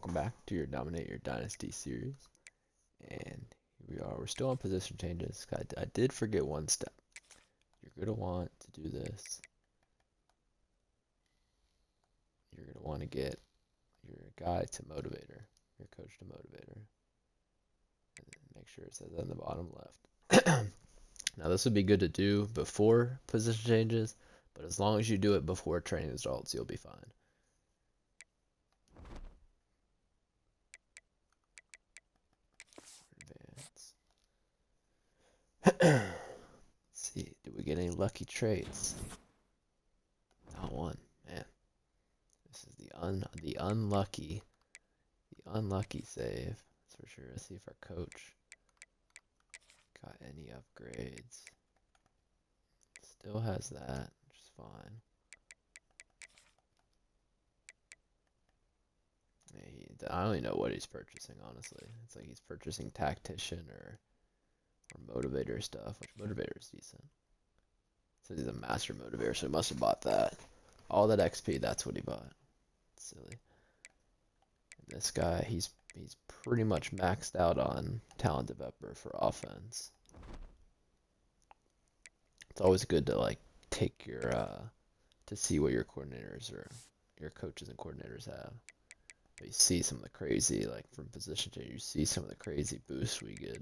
welcome back to your Dominate Your Dynasty series. And here we are. We're still on position changes. I did forget one step. You're going to want to do this. You're going to want to get your guy to motivator, your coach to motivator. And then make sure it says that in the bottom left. Now, this would be good to do before position changes, but as long as you do it before training results, you'll be fine. Let's see, did we get any lucky trades? Not one, man. This is the unlucky save. That's for sure. Let's see if our coach got any upgrades. Still has that, which is fine. Yeah, I don't even know what he's purchasing, honestly. It's like he's purchasing tactician or motivator stuff, which motivator is decent. So he's a master motivator, so he must have bought that. All that XP, that's what he bought. Silly. And this guy, he's pretty much maxed out on talent developer for offense. It's always good to like take your to see what your coordinators or your coaches and coordinators have. But you see some of the crazy, like from position change, you see some of the crazy boosts we get.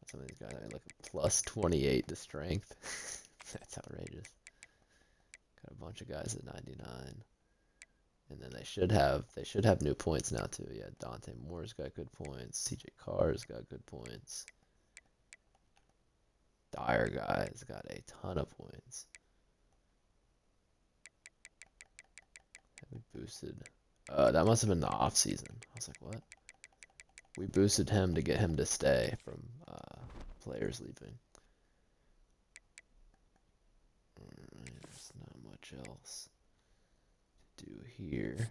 Some of these guys are like a plus 28 to strength. That's outrageous. Got a bunch of guys at 99. And then they should have new points now too. Yeah, Dante Moore's got good points. CJ Carr's got good points. Dyer guy's got a ton of points. We boosted. That must have been the off season. I was like, what? We boosted him to get him to stay from players leaving. There's not much else to do here.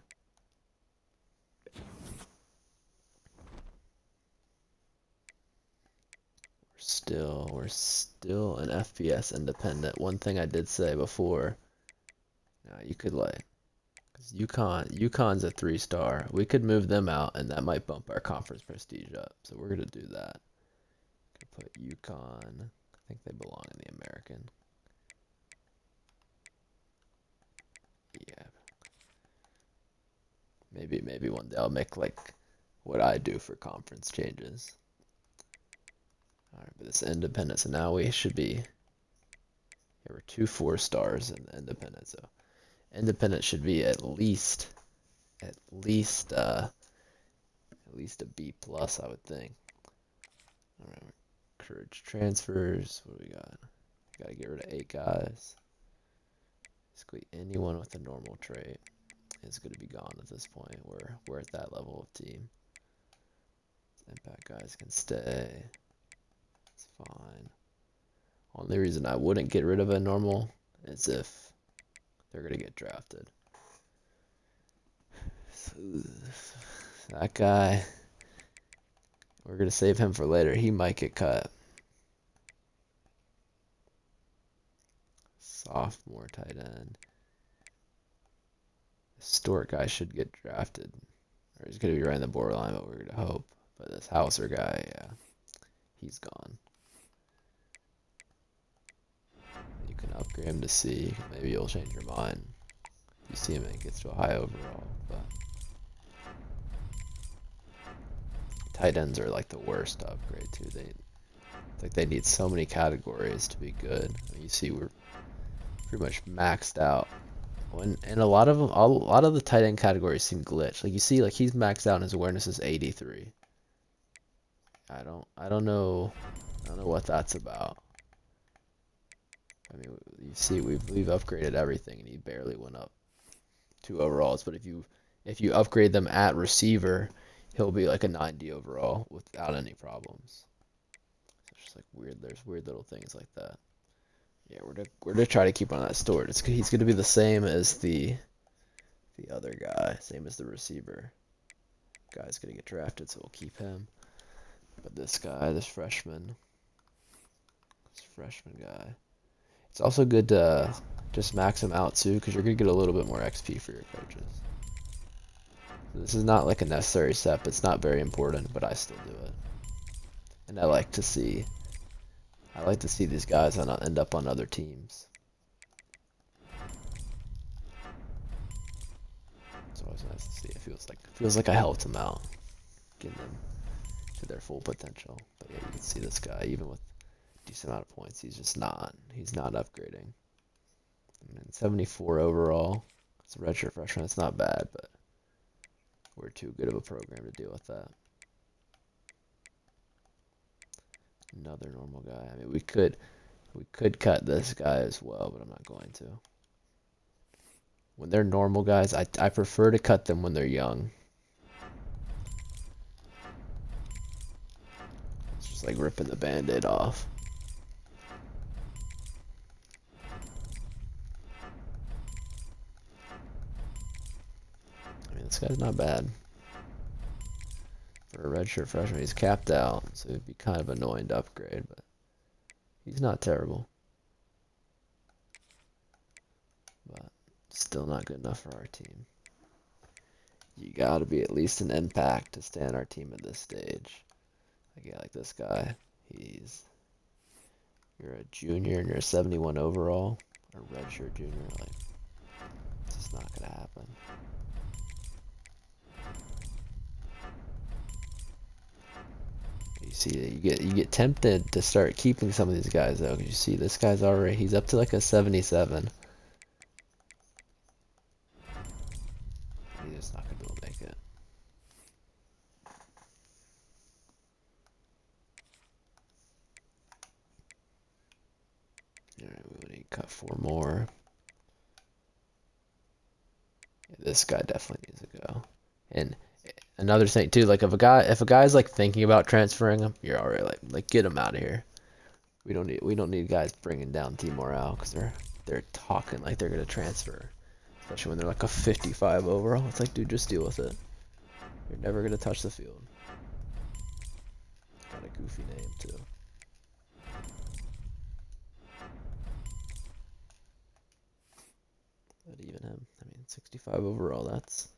We're still an FPS independent. One thing I did say before, you could like, because UConn's a 3-star. We could move them out, and that might bump our conference prestige up. So we're gonna do that. Could put UConn. I think they belong in the American. Yeah. Maybe one day I'll make like what I do for conference changes. Alright, but this independent, so now we should be, we're 2 4-stars in the independent, so independent should be at least a B plus, I would think. Alright, encourage transfers. What do we got? Gotta get rid of 8 guys. Basically anyone with a normal trait is gonna be gone at this point. We're at that level of team. Impact guys can stay. It's fine. Only reason I wouldn't get rid of a normal is if they're gonna get drafted. So, that guy, we're gonna save him for later. He might get cut. Sophomore tight end. Stewart guy should get drafted. Or he's gonna be right in the borderline, but we're gonna hope. But this Hauser guy, yeah, he's gone. You can upgrade him to C. Maybe you'll change your mind. You see him and it gets to a high overall, but tight ends are like the worst to upgrade to. It's like they need so many categories to be good. You see, we're pretty much maxed out. And a lot of the tight end categories seem glitched. Like you see, like he's maxed out and his awareness is 83. I don't know what that's about. I mean, you see, we've upgraded everything, and he barely went up 2 overalls. But if you upgrade them at receiver, he'll be like a 90 overall without any problems. So it's just like weird. There's weird little things like that. Yeah, we're gonna try to keep on that Stewart. He's gonna be the same as the other guy, same as the receiver. Guy's gonna get drafted, so we'll keep him. But this guy, this freshman guy. It's also good to just max him out too, because you're going to get a little bit more XP for your coaches. So this is not like a necessary step. It's not very important, but I still do it. And I like to see these guys end up on other teams. It's always nice to see. It feels like I helped them out, getting them to their full potential. But yeah, you can see this guy, even with a decent amount of points, he's not upgrading. And 74 overall. It's a redshirt freshman. It's not bad, but we're too good of a program to deal with that. Another normal guy. I mean, we could cut this guy as well, but I'm not going to. When they're normal guys, I prefer to cut them when they're young. It's just like ripping the band-aid off. I mean, this guy's not bad. For a redshirt freshman, he's capped out, so it'd be kind of annoying to upgrade, but he's not terrible. But still not good enough for our team. You gotta be at least an impact to stay on our team at this stage. Like this guy, you're a junior and you're a 71 overall, a redshirt junior, like, it's just not gonna happen. You see, you get tempted to start keeping some of these guys though, because you see this guy's he's up to like a 77. He's just not gonna be able to make it. Alright, we need to cut 4 more. Yeah, this guy definitely needs to go. And another thing too, like if a guy's like thinking about transferring him, you're already like get him out of here. We don't need guys bringing down team morale because they're talking like they're gonna transfer, especially when they're like a 55 overall. It's like, dude, just deal with it. You're never gonna touch the field. Got a goofy name too. But even him, I mean, 65 overall. That's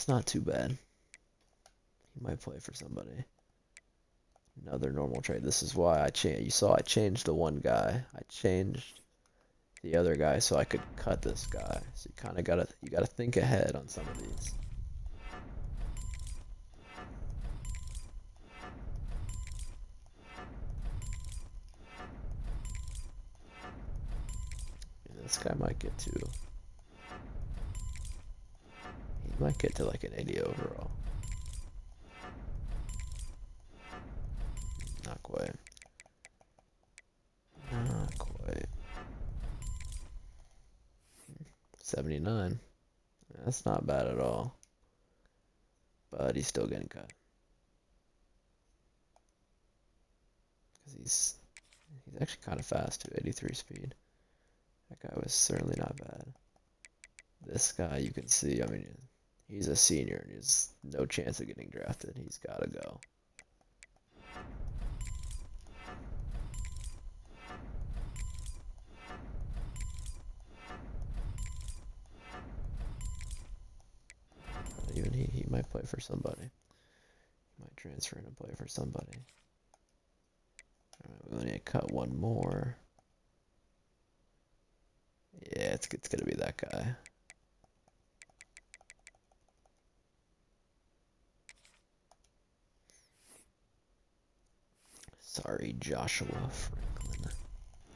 not too bad. He might play for somebody. Another normal trade. This is why I changed. You saw I changed the one guy. I changed the other guy so I could cut this guy. So you kind of gotta think ahead on some of these. And this guy might get to. He might get to like an 80 overall. Not quite. Not quite. 79. That's not bad at all. But he's still getting cut. Because he's actually kind of fast too, 83 speed. That guy was certainly not bad. This guy, you can see, I mean, he's a senior and he's no chance of getting drafted. He's got to go. Even he might play for somebody. He might transfer in and play for somebody. Alright, we only need to cut one more. Yeah, it's gonna be that guy. Sorry, Joshua Franklin.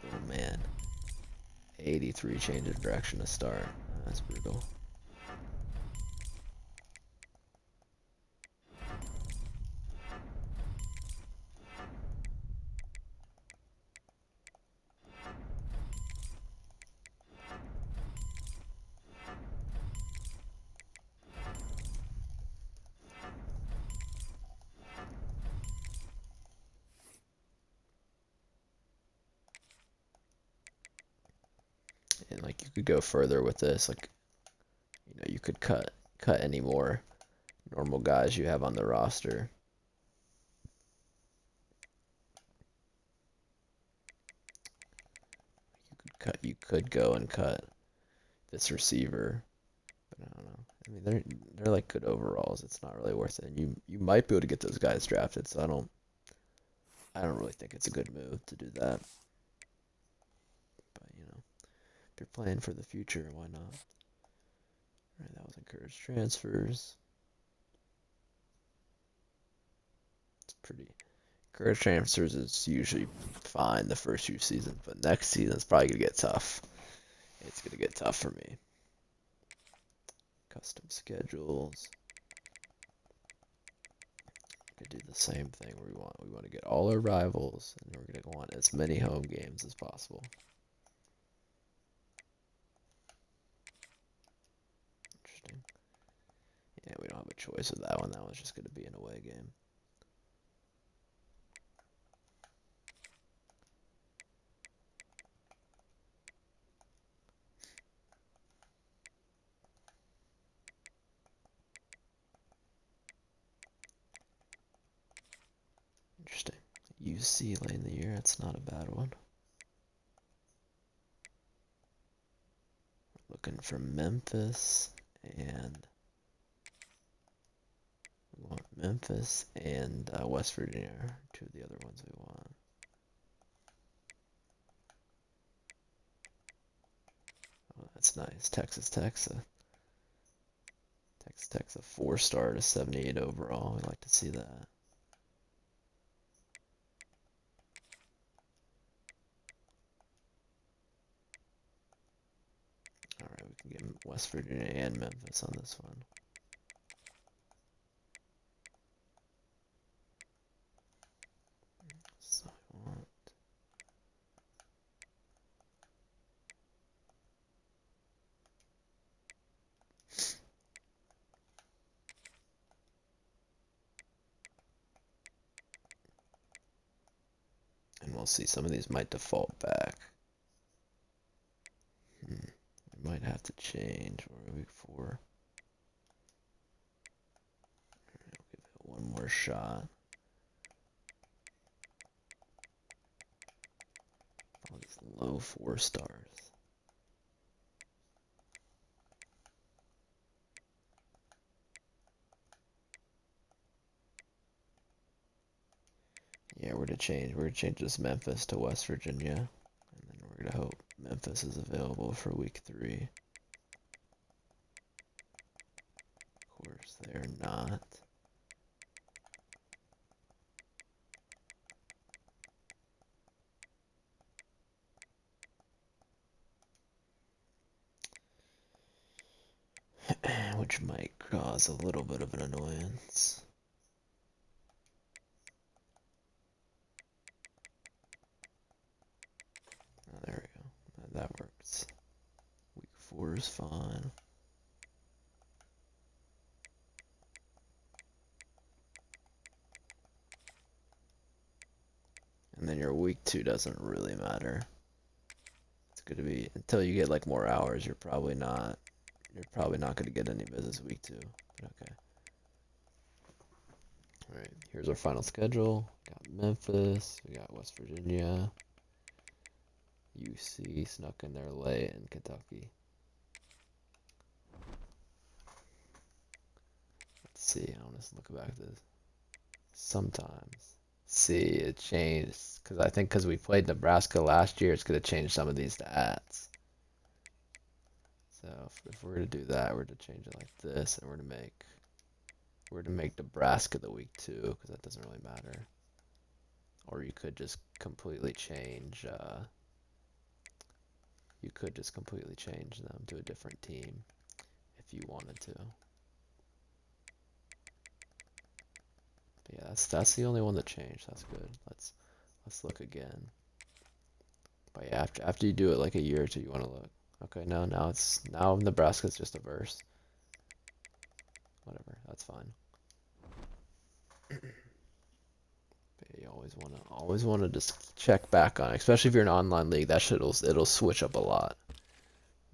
Oh man. 83 change of direction to start. That's brutal. And like you could go further with this, like you could cut any more normal guys you have on the roster. You could go and cut this receiver, but I don't know. I mean, they're like good overalls. It's not really worth it. And you might be able to get those guys drafted. So I don't really think it's a good move to do that. But if you're playing for the future, why not? All right, that was encouraged transfers. It's pretty. Encouraged transfers is usually fine the first few seasons, but next season it's probably gonna get tough. It's gonna get tough for me. Custom schedules. Could do the same thing where we want to get all our rivals, and we're gonna want as many home games as possible. Interesting. Yeah, we don't have a choice with that one. That one's just gonna be an away game. Interesting. UC late in the year. That's not a bad one. Looking for Memphis and we want Memphis and West Virginia are two of the other ones we want. Oh, that's nice. Texas Tech's a 4-star to 78 overall. We like to see that. All right, we can get West Virginia and Memphis on this one. So I want. And we'll see, some of these might default back. We might have to change. We're week 4. All right, we'll give it one more shot. All these low 4 stars. Yeah, we're to change this Memphis to West Virginia, and then we're gonna hope Memphis is available for week 3. Of course, they're not. Which might cause a little bit of an annoyance. Oh, there we go. That works. Week 4 is fine. And then your week 2 doesn't really matter. It's gonna be until you get like more hours. You're probably not gonna get any visits week 2. But okay. All right. Here's our final schedule. We got Memphis. We got West Virginia. UC snuck in there late in Kentucky. Let's see. I want to look back at this. Sometimes. See, it changed. Because we played Nebraska last year, it's going to change some of these stats. So if we're to do that, we're to change it like this, and we're to make Nebraska the week 2, because that doesn't really matter. Or you could just completely change. You could just completely change them to a different team if you wanted to. But yeah, that's the only one that changed. That's good. Let's look again. But yeah, after you do it like a year or two, you want to look. Okay, now Nebraska's just a verse. Whatever, that's fine. But yeah, you always want to just check back on it, especially if you're in an online league. That it'll switch up a lot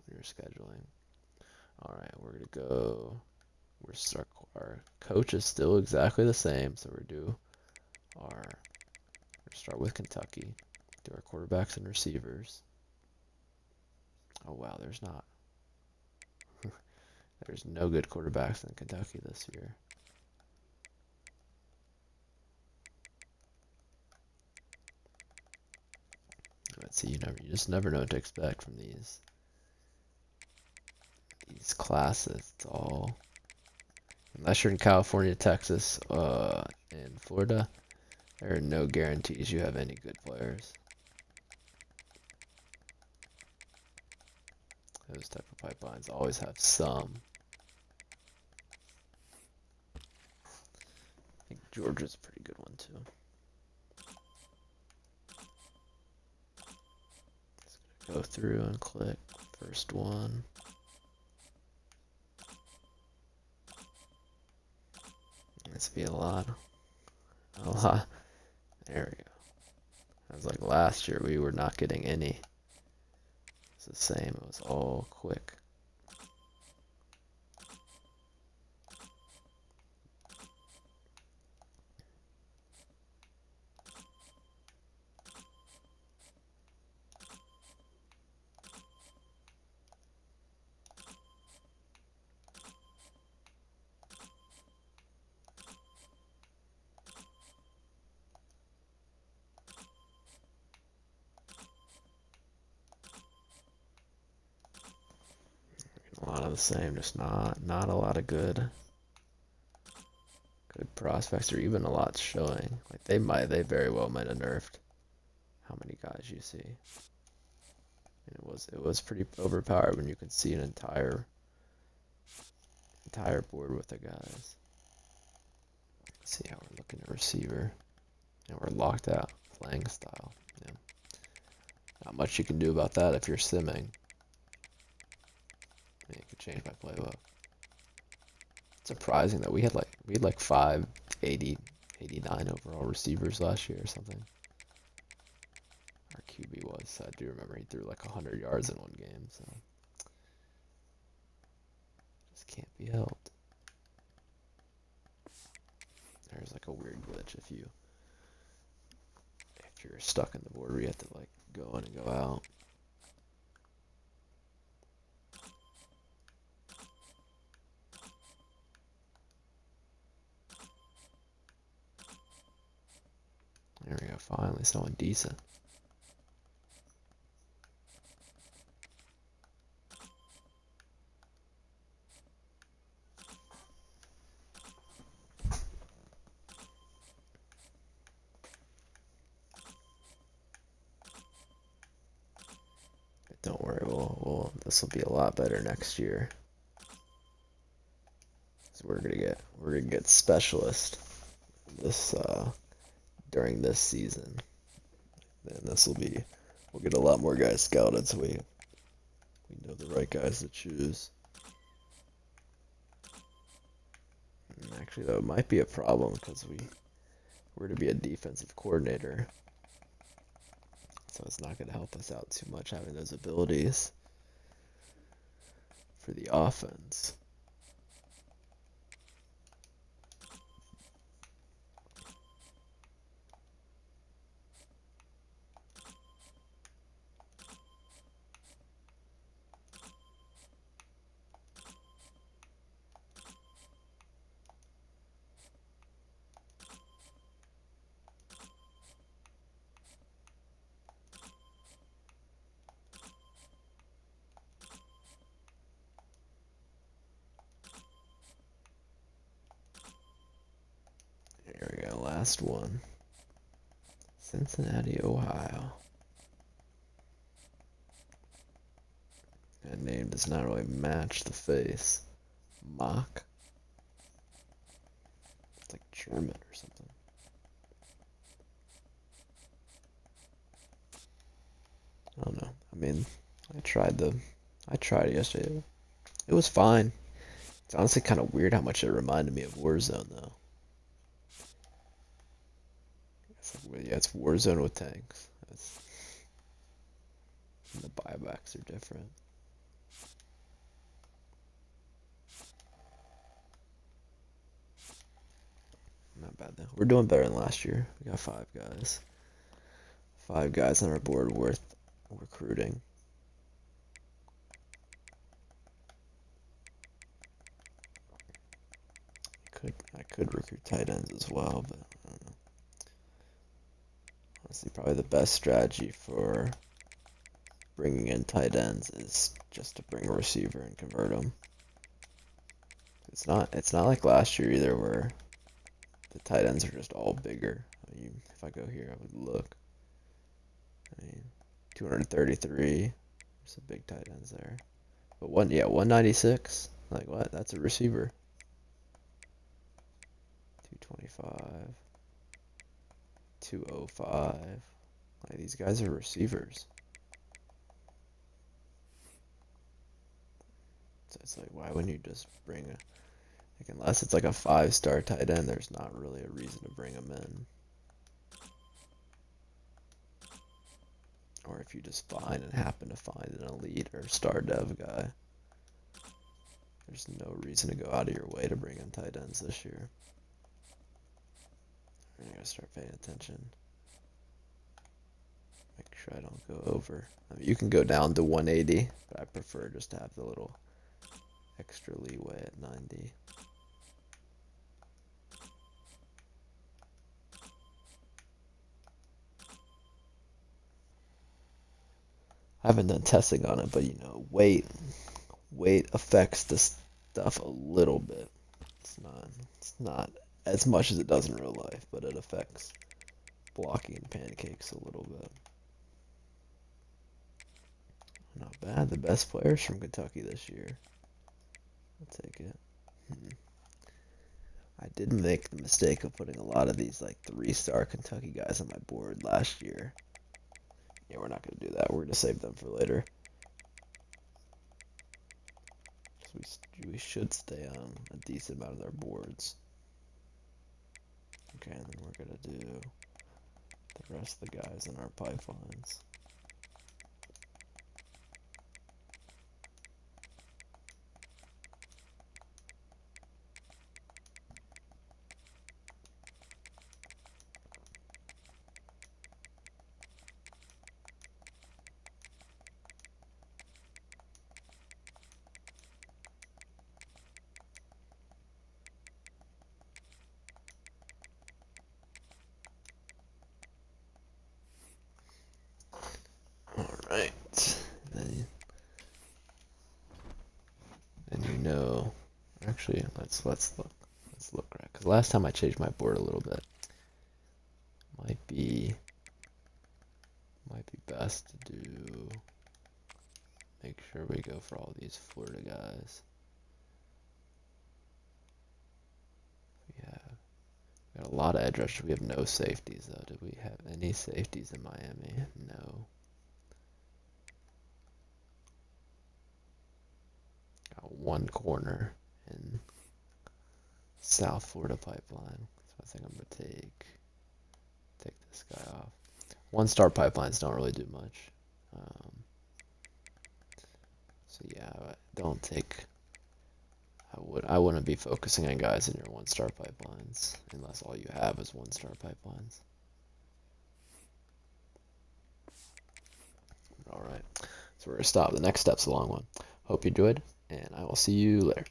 when you're scheduling. All right, we're gonna go. Our coach is still exactly the same, so we're start with Kentucky. Do our quarterbacks and receivers. Oh wow, there's not. There's no good quarterbacks in Kentucky this year. Let's see, you just never know what to expect from these classes. It's all, unless you're in California, Texas, and Florida, there are no guarantees you have any good players. Those type of pipelines always have some. I think Georgia's a pretty good one too. Just gonna go through and click first one. This be a lot. A lot. There we go. That was like last year, we were not getting any. It's the same, it was all quick. A lot of the same, just not a lot of good prospects, or even a lot showing. Like they very well might have nerfed how many guys you see. And it was pretty overpowered when you could see an entire board with the guys. Let's see how we're looking at receiver, and we're locked out playing style. Yeah. Not much you can do about that if you're simming. You could change my playbook. It's surprising that we had like 580, 89 overall receivers last year or something. Our QB was. I do remember he threw like 100 yards in one game, so just can't be helped. There's like a weird glitch if you're stuck in the board where you have to like go in and go out. There we go, finally someone decent. Don't worry, this will be a lot better next year. So we're gonna get specialist this during this season. Then we'll get a lot more guys scouted, so we know the right guys to choose. And actually, though, it might be a problem because we're to be a defensive coordinator, so it's not going to help us out too much having those abilities for the offense. Here we go, last one. Cincinnati, Ohio. That name does not really match the face. Mock. It's like German or something. I don't know. I mean, I tried it yesterday. It was fine. It's honestly kind of weird how much it reminded me of Warzone, though. It's Warzone with tanks. And the buybacks are different. Not bad though. We're doing better than last year. We got 5 guys. 5 guys on our board worth recruiting. I could recruit tight ends as well, but I don't know. Honestly, probably the best strategy for bringing in tight ends is just to bring a receiver and convert them. It's not like last year either, where the tight ends are just all bigger. I mean, if I go here, I would look. I mean, 233. There's some big tight ends there. But 196. Like what? That's a receiver. 225. 205. Like these guys are receivers. So it's like, why wouldn't you just bring a, like, unless it's like a 5-star tight end, there's not really a reason to bring them in. Or if you just find and happen to find an elite or star dev guy, there's no reason to go out of your way to bring in tight ends this year. I gotta start paying attention. Make sure I don't go over. I mean, you can go down to 180, but I prefer just to have the little extra leeway at 90. I haven't done testing on it, but you know, weight affects this stuff a little bit. It's not as much as it does in real life, but it affects blocking and pancakes a little bit. Not bad. The best players from Kentucky this year. I'll take it. I did make the mistake of putting a lot of these like 3-star Kentucky guys on my board last year. Yeah, we're not going to do that. We're going to save them for later. We should stay on a decent amount of their boards. Okay, and then we're going to do the rest of the guys in our pipelines. Alright. Then you know. Actually, let's look. Let's look right. Because last time I changed my board a little bit. Might be best to do. Make sure we go for all these Florida guys. We got a lot of edge rushers. We have no safeties though. Did we have any safeties in Miami? No. Got one corner in South Florida pipeline. So I think I'm gonna take this guy off. 1-star pipelines don't really do much. So yeah, don't take. I wouldn't be focusing on guys in your 1-star pipelines unless all you have is 1-star pipelines. All right, so we're gonna stop. The next step's a long one. Hope you enjoyed, and I will see you later.